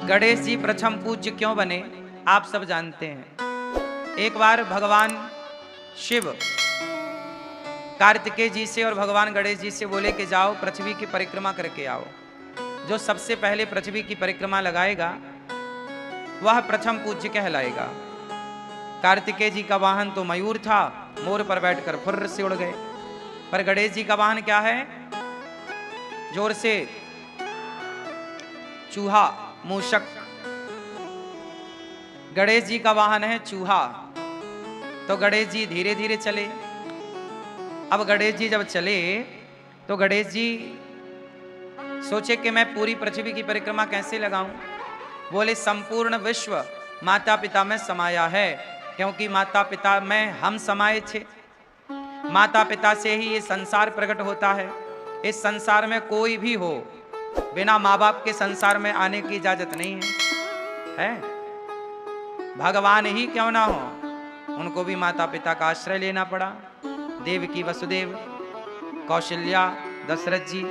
गणेश जी प्रथम पूज्य क्यों बने आप सब जानते हैं। एक बार भगवान शिव कार्तिकेय जी से और भगवान गणेश जी से बोले कि जाओ पृथ्वी की परिक्रमा करके आओ। जो सबसे पहले पृथ्वी की परिक्रमा लगाएगा वह प्रथम पूज्य कहलाएगा। कार्तिकेय जी का वाहन तो मयूर था, मोर पर बैठकर फुर्र से उड़ गए। पर गणेश जी का वाहन क्या है? जोर से चूहा, मूषक। गणेश जी का वाहन है चूहा। तो गणेश जी धीरे धीरे चले। अब गणेश जी जब चले तो गणेश जी सोचे कि मैं पूरी पृथ्वी की परिक्रमा कैसे लगाऊं। बोले संपूर्ण विश्व माता पिता में समाया है, क्योंकि माता पिता में हम समाये थे। माता पिता से ही ये संसार प्रकट होता है। इस संसार में कोई भी हो, बिना माँ बाप के संसार में आने की इजाजत नहीं है। भगवान ही क्यों ना हो, उनको भी माता पिता का आश्रय लेना पड़ा। देवकी वसुदेव, कौशल्या, दशरथ जी।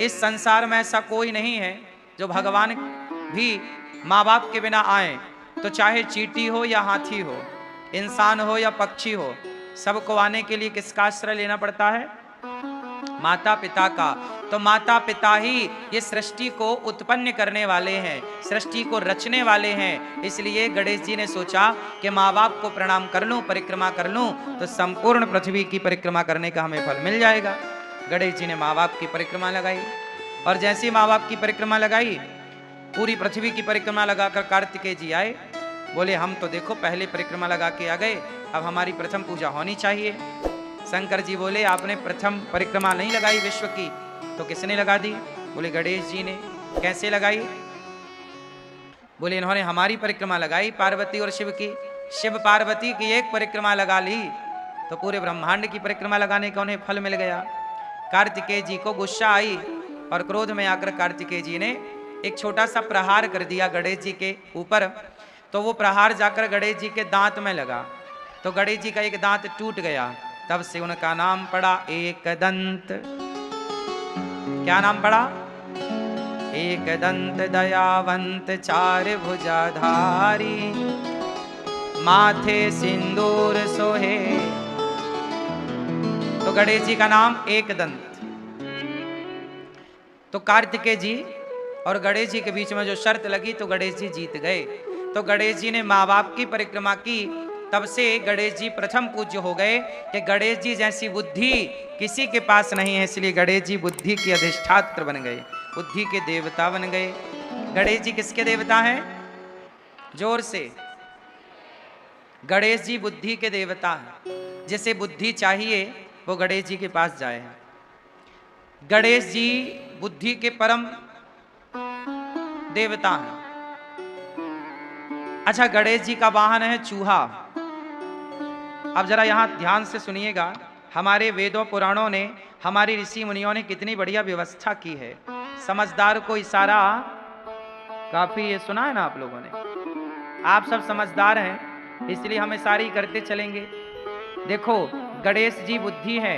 इस संसार में ऐसा कोई नहीं है जो भगवान भी माँ बाप के बिना आए। तो चाहे चींटी हो या हाथी हो, इंसान हो या पक्षी हो, सबको आने के लिए किसका आश्रय लेना पड़ता है? माता पिता का। तो माता पिता ही ये सृष्टि को उत्पन्न करने वाले हैं, सृष्टि को रचने वाले हैं। इसलिए गणेश जी ने सोचा कि माँ बाप को प्रणाम कर लूं, परिक्रमा कर लूं, तो संपूर्ण पृथ्वी की परिक्रमा करने का हमें फल मिल जाएगा। गणेश जी ने माँ बाप की परिक्रमा लगाई, और जैसे ही माँ बाप की परिक्रमा लगाई, पूरी पृथ्वी की परिक्रमा लगाकर कार्तिकेय जी आए। बोले हम तो देखो पहले परिक्रमा लगा के आ गए, अब हमारी प्रथम पूजा होनी चाहिए। शंकर जी बोले आपने प्रथम परिक्रमा नहीं लगाई विश्व की, तो किसने लगा दी? बोले गणेश जी ने। कैसे लगाई? बोले इन्होंने हमारी परिक्रमा लगाई, पार्वती और शिव की। शिव पार्वती की एक परिक्रमा लगा ली तो पूरे ब्रह्मांड की परिक्रमा लगाने का उन्हें फल मिल गया। कार्तिकेय जी को गुस्सा आई और क्रोध में आकर कार्तिकेय जी ने एक छोटा सा प्रहार कर दिया गणेश जी के ऊपर। तो वो प्रहार जाकर गणेश जी के दांत में लगा, तो गणेश जी का एक दांत टूट गया। तब से उनका नाम पड़ा एकदंत। क्या नाम पड़ा? एकदंत दयावंत चार भुजाधारी, माथे सिंदूर सोहे। तो गणेश जी का नाम एकदंत। तो कार्तिकेय जी और गणेश जी के बीच में जो शर्त लगी तो गणेश जी जीत गए। तो गणेश जी ने माँ बाप की परिक्रमा की, तब से गणेश जी प्रथम पूज्य हो गए कि गणेश जी जैसी बुद्धि किसी के पास नहीं है। इसलिए गणेश जी बुद्धि के अधिष्ठात्र बन गए, बुद्धि के देवता बन गए। गणेश जी किसके देवता हैं? जोर से। गणेश जी बुद्धि के देवता हैं। जिसे बुद्धि चाहिए वो गणेश जी के पास जाए। गणेश जी बुद्धि के परम देवता हैं। अच्छा, गणेश जी का वाहन है चूहा। अब जरा यहां ध्यान से सुनिएगा। हमारे वेदों पुराणों ने, हमारी ऋषि मुनियों ने कितनी बढ़िया व्यवस्था की है। समझदार को इशारा काफी, ये सुना है ना आप लोगों ने। आप सब समझदार हैं इसलिए हम इशारे ही करते चलेंगे। देखो गणेश जी बुद्धि है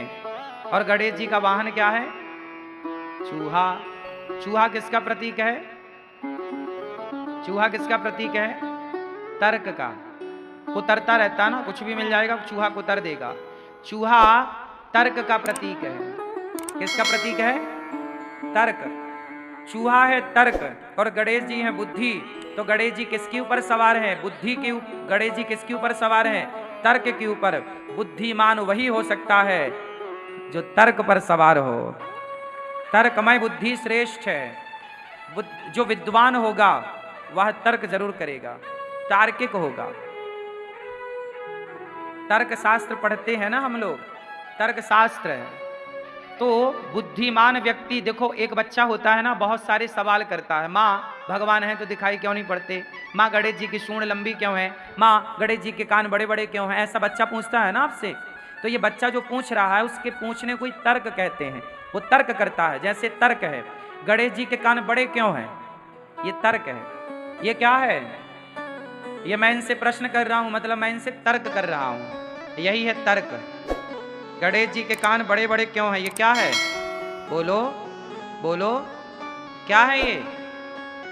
और गणेश जी का वाहन क्या है? चूहा। चूहा किसका प्रतीक है? चूहा किसका प्रतीक है? तर्क का। कुतरता रहता ना, कुछ भी मिल जाएगा चूहा कुतर देगा। चूहा तर्क का प्रतीक है। किसका प्रतीक है? तर्क। चूहा है तर्क और गणेश जी हैं बुद्धि। तो गणेश जी किसके ऊपर सवार है? बुद्धि के ऊपर। गणेश जी किसके ऊपर सवार है? तर्क के ऊपर। बुद्धिमान वही हो सकता है जो तर्क पर सवार हो। तर्कमय बुद्धि श्रेष्ठ है। जो विद्वान होगा वह तर्क जरूर करेगा, तार्किक होगा। तर्क शास्त्र पढ़ते हैं ना हम लोग, तर्क शास्त्र है। तो बुद्धिमान व्यक्ति, देखो एक बच्चा होता है ना, बहुत सारे सवाल करता है। माँ भगवान है तो दिखाई क्यों नहीं पड़ते? माँ गणेश जी की सूंड लंबी क्यों है? माँ गणेश जी के कान बड़े बड़े क्यों हैं? ऐसा बच्चा पूछता है ना आपसे। तो ये बच्चा जो पूछ रहा है उसके पूछने को ही तर्क कहते हैं। वो तर्क करता है। जैसे तर्क है, गणेश जी के कान बड़े क्यों हैं? ये तर्क है। ये क्या है? ये मैं इनसे प्रश्न कर रहा हूं, मतलब मैं इनसे तर्क कर रहा हूं। यही है तर्क। गणेश जी के कान बड़े बड़े क्यों हैं? ये क्या है? बोलो बोलो, क्या है ये?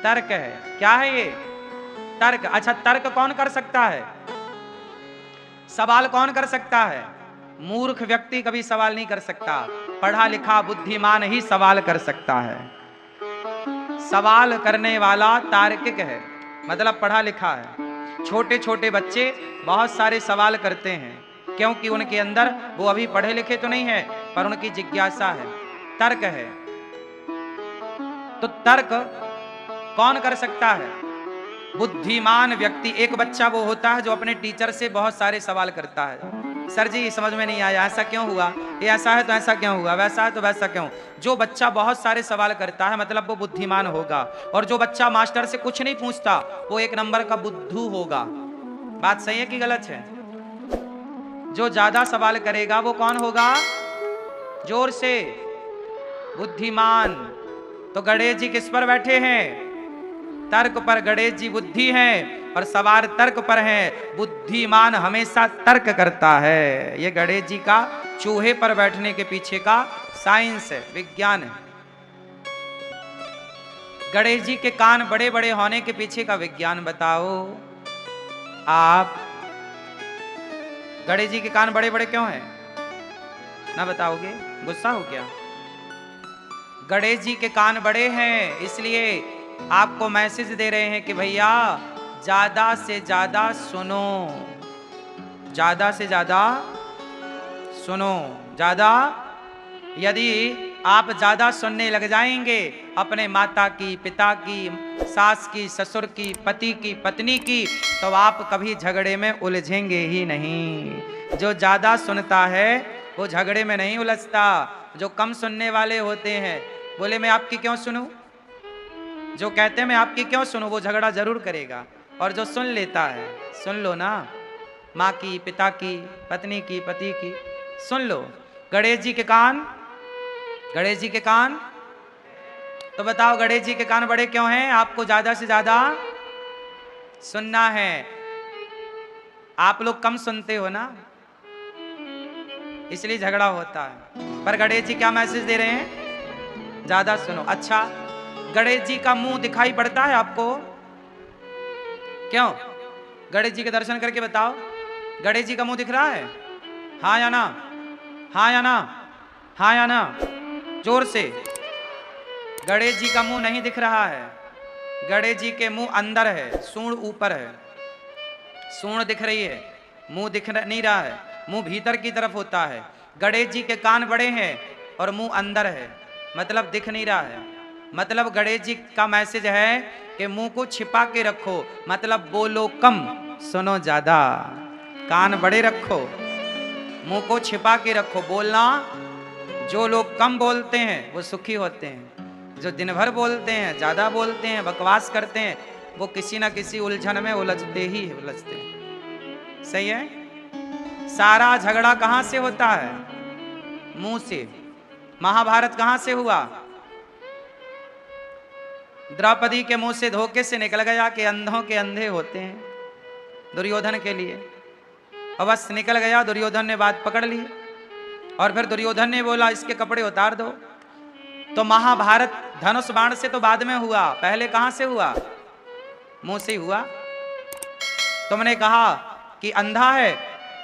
तर्क है। क्या है ये? तर्क। अच्छा, तर्क कौन कर सकता है? सवाल कौन कर सकता है? मूर्ख व्यक्ति कभी सवाल नहीं कर सकता, पढ़ा लिखा बुद्धिमान ही सवाल कर सकता है। सवाल करने वाला तार्किक है, मतलब पढ़ा लिखा है। छोटे छोटे बच्चे बहुत सारे सवाल करते हैं, क्योंकि उनके अंदर, वो अभी पढ़े लिखे तो नहीं है, पर उनकी जिज्ञासा है, तर्क है। तो तर्क कौन कर सकता है? बुद्धिमान व्यक्ति। एक बच्चा वो होता है जो अपने टीचर से बहुत सारे सवाल करता है। सर जी समझ में नहीं आया, ऐसा क्यों हुआ, ये ऐसा है तो ऐसा क्यों हुआ, वैसा है तो वैसा क्यों। जो बच्चा बहुत सारे सवाल करता है मतलब वो बुद्धिमान होगा, और जो बच्चा मास्टर से कुछ नहीं पूछता वो एक नंबर का बुद्धू होगा। बात सही है कि गलत है? जो ज्यादा सवाल करेगा वो कौन होगा? जोर से, बुद्धिमान। तो गणेश जी किस पर बैठे हैं? तर्क पर। गणेश जी बुद्धि हैं और सवार तर्क पर हैं। बुद्धिमान हमेशा तर्क करता है। ये गणेश जी का चूहे पर बैठने के पीछे का साइंस है, विज्ञान है। गणेश जी के कान बड़े बड़े होने के पीछे का विज्ञान बताओ आप। गणेश जी के कान बड़े बड़े क्यों हैं? ना बताओगे? गुस्सा हो क्या? गणेश जी के कान बड़े हैं इसलिए आपको मैसेज दे रहे हैं कि भैया ज्यादा से ज्यादा सुनो, ज्यादा से ज्यादा सुनो। ज्यादा, यदि आप ज्यादा सुनने लग जाएंगे अपने माता की, पिता की, सास की, ससुर की, पति की, पत्नी की, तो आप कभी झगड़े में उलझेंगे ही नहीं। जो ज्यादा सुनता है वो झगड़े में नहीं उलझता। जो कम सुनने वाले होते हैं, बोले मैं आपकी क्यों सुनूं, जो कहते हैं मैं आपकी क्यों सुनूं, वो झगड़ा जरूर करेगा। और जो सुन लेता है, सुन लो ना, माँ की, पिता की, पत्नी की, पति की, सुन लो। गणेश जी के कान, गणेश जी के कान, तो बताओ गणेश जी के कान बड़े क्यों हैं? आपको ज्यादा से ज्यादा सुनना है। आप लोग कम सुनते हो ना, इसलिए झगड़ा होता है। पर गणेश जी क्या मैसेज दे रहे हैं? ज्यादा सुनो। अच्छा, गणेश जी का मुंह दिखाई पड़ता है आपको? क्यों? गणेश जी के दर्शन करके बताओ, गणेश जी का मुंह दिख रहा है? हाँ या ना? हाँ या ना? हाँ या ना? जोर से। गणेश जी का मुंह नहीं दिख रहा है। गणेश जी के मुंह अंदर है, सूंड ऊपर है। सूंड दिख रही है, मुंह दिख नहीं रहा है। मुंह भीतर की तरफ होता है। गणेश जी के कान बड़े हैं और मुंह अंदर है, मतलब दिख नहीं रहा है। मतलब गणेश जी का मैसेज है कि मुंह को छिपा के रखो, मतलब बोलो कम, सुनो ज्यादा। कान बड़े रखो, मुंह को छिपा के रखो, बोलना। जो लोग कम बोलते हैं वो सुखी होते हैं। जो दिन भर बोलते हैं, ज्यादा बोलते हैं, बकवास करते हैं, वो किसी ना किसी उलझन में उलझते ही उलझते हैं। सही है? सारा झगड़ा कहां से होता है? मुंह से। महाभारत कहां से हुआ? द्रौपदी के मुंह से धोखे से निकल गया कि अंधों के अंधे होते हैं, दुर्योधन के लिए। और बस निकल गया, दुर्योधन ने बात पकड़ ली। और फिर दुर्योधन ने बोला इसके कपड़े उतार दो। तो महाभारत धनुष बाण से तो बाद में हुआ, पहले कहां से हुआ? मुंह से हुआ। तुमने कहा कि अंधा है,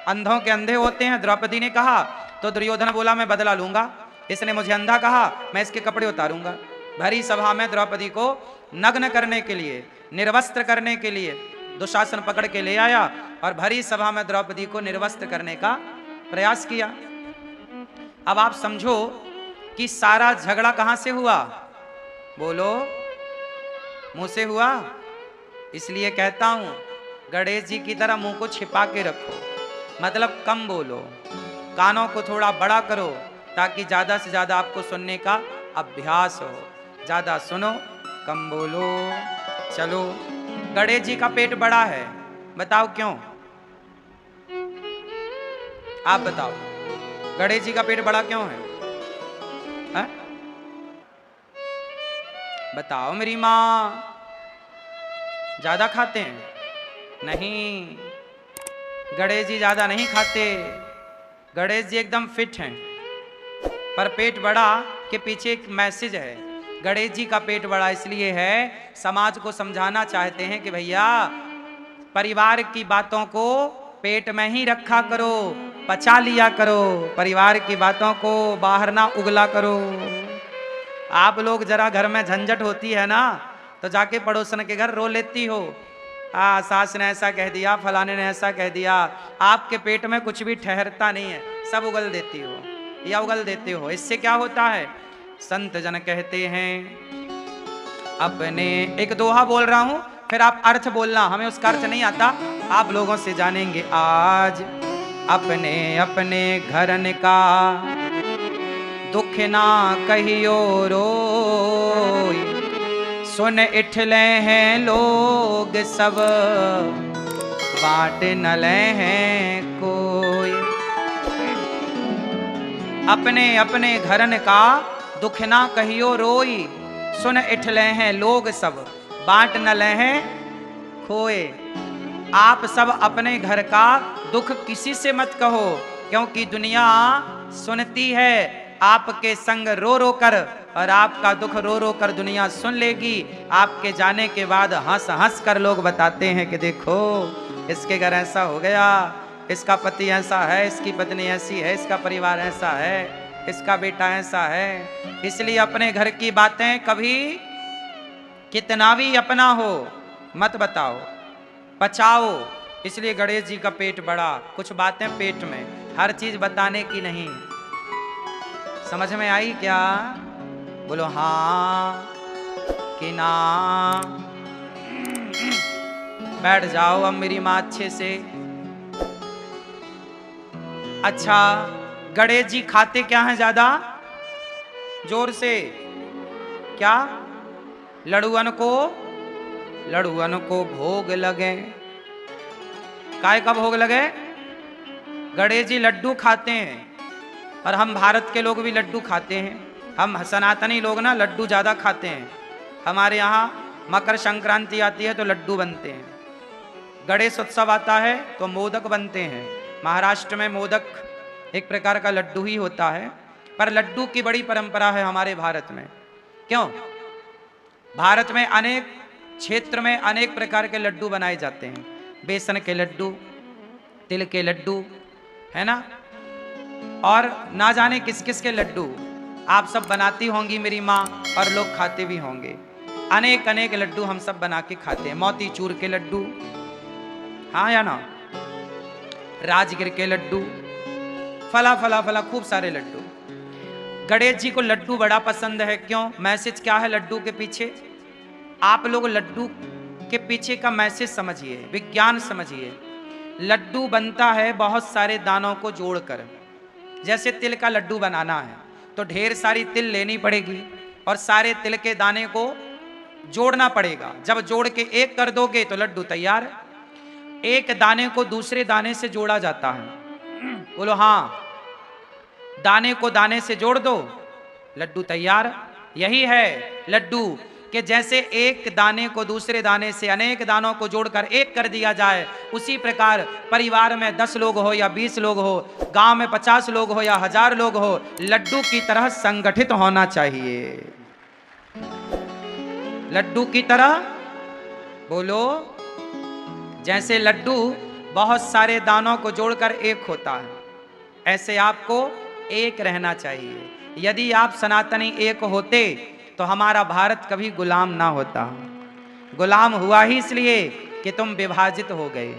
अंधों के अंधे होते हैं, द्रौपदी ने कहा। तो दुर्योधन बोला मैं बदला लूंगा, इसने मुझे अंधा कहा, मैं इसके कपड़े उतारूंगा। भरी सभा में द्रौपदी को नग्न करने के लिए, निर्वस्त्र करने के लिए दुशासन पकड़ के ले आया और भरी सभा में द्रौपदी को निर्वस्त्र करने का प्रयास किया। अब आप समझो कि सारा झगड़ा कहां से हुआ? बोलो, मुंह से हुआ। इसलिए कहता हूं गणेश जी की तरह मुंह को छिपा के रखो, मतलब कम बोलो, कानों को थोड़ा बड़ा करो ताकि ज्यादा से ज्यादा आपको सुनने का अभ्यास हो। ज्यादा सुनो, कम बोलो। चलो, गणेश जी का पेट बड़ा है, बताओ क्यों? आप बताओ, गणेश जी का पेट बड़ा क्यों है? बताओ मेरी माँ। ज्यादा खाते हैं? नहीं, गणेश जी ज्यादा नहीं खाते। गणेश जी एकदम फिट हैं, पर पेट बड़ा के पीछे एक मैसेज है। गणेश जी का पेट बड़ा इसलिए है, समाज को समझाना चाहते हैं कि भैया परिवार की बातों को पेट में ही रखा करो, पचा लिया करो, परिवार की बातों को बाहर ना उगला करो। आप लोग जरा घर में झंझट होती है ना तो जाके पड़ोसन के घर रो लेती हो, सास ने ऐसा कह दिया, फलाने ने ऐसा कह दिया। आपके पेट में कुछ भी ठहरता नहीं है, सब उगल देती हो या उगल देते हो। इससे क्या होता है, संत जन कहते हैं अपने, एक दोहा बोल रहा हूं फिर आप अर्थ बोलना, हमें उसका अर्थ नहीं आता, आप लोगों से जानेंगे आज। अपने अपने घरन का दुख ना कहियो रोई, सुन इठले हैं लोग सब बांट न ले हैं कोई। अपने अपने घरन का दुख ना कहियो रोई, सुन इठले हैं लोग सब बांट न ले हैं खोए। आप सब अपने घर का दुख किसी से मत कहो, क्योंकि दुनिया सुनती है आपके संग रो रो कर, और आपका दुख रो रो कर दुनिया सुन लेगी। आपके जाने के बाद हंस हंस कर लोग बताते हैं कि देखो इसके घर ऐसा हो गया, इसका पति ऐसा है, इसकी पत्नी ऐसी है, इसका परिवार ऐसा है, इसका बेटा ऐसा है। इसलिए अपने घर की बातें कभी कितना भी अपना हो मत बताओ, पचाओ। इसलिए गणेश जी का पेट बड़ा, कुछ बातें पेट में, हर चीज बताने की नहीं। समझ में आई क्या? बोलो हाँ कि ना। बैठ जाओ अब मेरी माँ अच्छे से। अच्छा, गणेश जी खाते क्या हैं ज्यादा? जोर से क्या? लड़ुअन को भोग लगे। काय का भोग लगे? गणेश जी लड्डू खाते हैं, और हम भारत के लोग भी लड्डू खाते हैं। हम सनातनी लोग ना लड्डू ज़्यादा खाते हैं। हमारे यहाँ मकर संक्रांति आती है तो लड्डू बनते हैं, गणेश उत्सव आता है तो मोदक बनते हैं। महाराष्ट्र में मोदक एक प्रकार का लड्डू ही होता है, पर लड्डू की बड़ी परंपरा है हमारे भारत में। क्यों? भारत में अनेक क्षेत्र में अनेक प्रकार के लड्डू बनाए जाते हैं। बेसन के लड्डू, तिल के लड्डू, है ना, और ना जाने किस किस के लड्डू आप सब बनाती होंगी मेरी माँ, और लोग खाते भी होंगे। अनेक अनेक लड्डू हम सब बना के खाते हैं। मोती चूर के लड्डू, हाँ या ना, राजगिर के लड्डू, फला फला फला खूब सारे लड्डू। गणेश जी को लड्डू बड़ा पसंद है। क्यों? मैसेज क्या है लड्डू के पीछे? आप लोग लड्डू के पीछे का मैसेज समझिए, विज्ञान समझिए। लड्डू बनता है बहुत सारे दानों को जोड़कर। जैसे तिल का लड्डू बनाना है तो ढेर सारी तिल लेनी पड़ेगी और सारे तिल के दाने को जोड़ना पड़ेगा। जब जोड़ के एक कर दोगे तो लड्डू तैयार। एक दाने को दूसरे दाने से जोड़ा जाता है। बोलो हाँ। दाने को दाने से जोड़ दो, लड्डू तैयार। यही है लड्डू, कि जैसे एक दाने को दूसरे दाने से अनेक दानों को जोड़कर एक कर दिया जाए, उसी प्रकार परिवार में 10 लोग हो या 20 लोग हो, गांव में 50 लोग हो या 1000 लोग हो, लड्डू की तरह संगठित होना चाहिए। लड्डू की तरह, बोलो, जैसे लड्डू बहुत सारे दानों को जोड़कर एक होता है, ऐसे आपको एक रहना चाहिए। यदि आप सनातनी एक होते तो हमारा भारत कभी गुलाम ना होता। गुलाम हुआ ही इसलिए कि तुम विभाजित हो गए,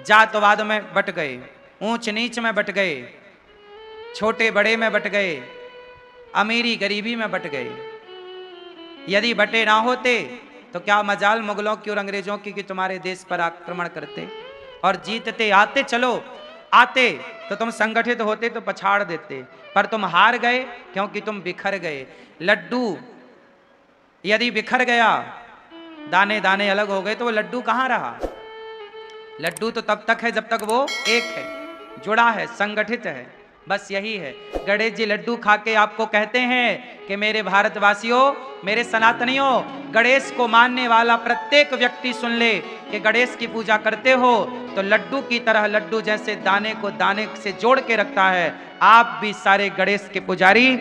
जातवाद में बट गए, ऊंच नीच में बट गए, छोटे बड़े में बट गए, अमीरी गरीबी में बट गए। यदि बटे ना होते तो क्या मजाल मुगलों की और अंग्रेजों की कि तुम्हारे देश पर आक्रमण करते और जीतते। आते, चलो आते तो तुम संगठित होते तो पछाड़ देते, पर तुम हार गए क्योंकि तुम बिखर गए। लड्डू यदि बिखर गया, दाने दाने अलग हो गए, तो वो लड्डू कहाँ रहा? लड्डू तो तब तक है जब तक वो एक है, जुड़ा है, संगठित है। बस यही है। गणेश जी लड्डू खा के आपको कहते हैं कि मेरे भारतवासियों, मेरे सनातनियों, गणेश को मानने वाला प्रत्येक व्यक्ति सुन ले कि गणेश की पूजा करते हो तो लड्डू की तरह, लड्डू जैसे दाने को दाने से जोड़ के रखता है, आप भी सारे गणेश के पुजारी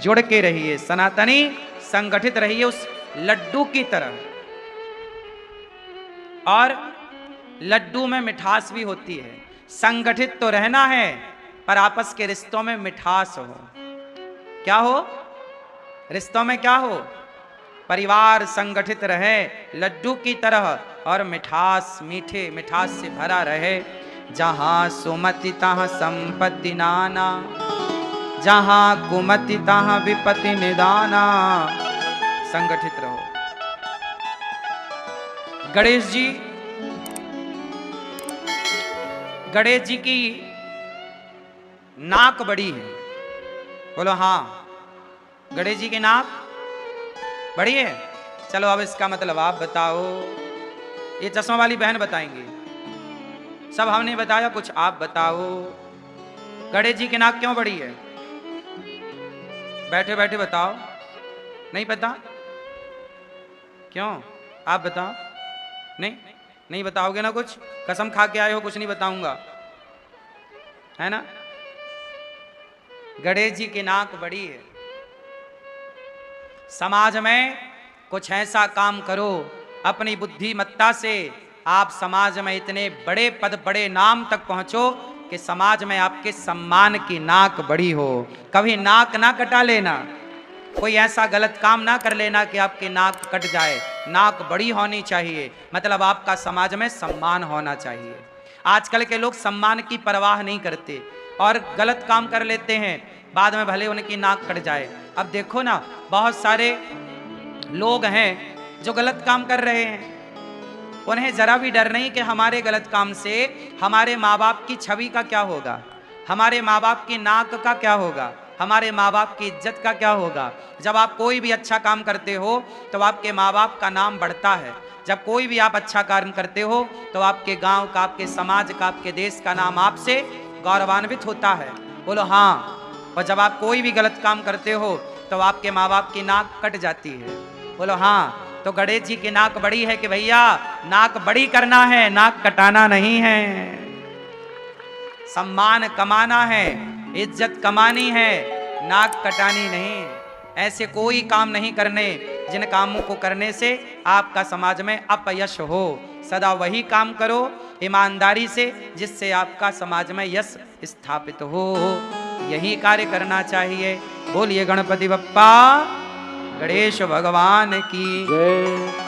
जुड़ के रहिए। सनातनी संगठित रहिए उस लड्डू की तरह। और लड्डू में मिठास भी होती है। संगठित तो रहना है, पर आपस के रिश्तों में मिठास हो। क्या हो? रिश्तों में क्या हो? परिवार संगठित रहे लड्डू की तरह, और मिठास, मीठे मिठास से भरा रहे। जहां सुमति तहां संपत्ति नाना, जहां कुमति तहां विपत्ति निदाना। संगठित रहो। गणेश जी की नाक बड़ी है। बोलो हाँ, गणेश जी की नाक बड़ी है। चलो अब इसका मतलब आप बताओ। ये चश्मा वाली बहन बताएंगी, सब हमने बताया, कुछ आप बताओ। गणेश जी की नाक क्यों बड़ी है? बैठे बैठे बताओ। नहीं पता? क्यों? आप बताओ। नहीं बताओगे ना? कुछ कसम खा के आए हो, कुछ नहीं बताऊंगा, है ना? गणेश जी की नाक बड़ी है। समाज में कुछ ऐसा काम करो अपनी बुद्धिमत्ता से, आप समाज में इतने बड़े पद, बड़े नाम तक पहुंचो कि समाज में आपके सम्मान की नाक बड़ी हो। कभी नाक ना कटा लेना, कोई ऐसा गलत काम ना कर लेना कि आपकी नाक कट जाए। नाक बड़ी होनी चाहिए, मतलब आपका समाज में सम्मान होना चाहिए। आजकल के लोग सम्मान की परवाह नहीं करते और गलत काम कर लेते हैं, बाद में भले उनकी नाक कट जाए। अब देखो ना, बहुत सारे लोग हैं जो गलत काम कर रहे हैं, उन्हें जरा भी डर नहीं कि हमारे गलत काम से हमारे माँ बाप की छवि का क्या होगा, हमारे माँ बाप की नाक का क्या होगा, हमारे माँ बाप की इज्जत का क्या होगा। जब आप कोई भी अच्छा काम करते हो तो आपके माँ बाप का नाम बढ़ता है। जब कोई भी आप अच्छा कार्य करते हो तो आपके गांव का, आपके समाज का, आपके देश का नाम आपसे गौरवान्वित होता है। बोलो हाँ। और जब आप कोई भी गलत काम करते हो तो आपके माँ बाप की नाक कट जाती है। बोलो हाँ। तो गणेश जी की नाक बड़ी है कि भैया नाक बड़ी करना है, नाक कटाना नहीं है। सम्मान कमाना है, इज्जत कमानी है, नाक कटानी नहीं। ऐसे कोई काम नहीं करने जिन कामों को करने से आपका समाज में अपयश हो। सदा वही काम करो ईमानदारी से जिससे आपका समाज में यश स्थापित हो। यही कार्य करना चाहिए। बोलिए गणपति बप्पा गणेश भगवान की जय।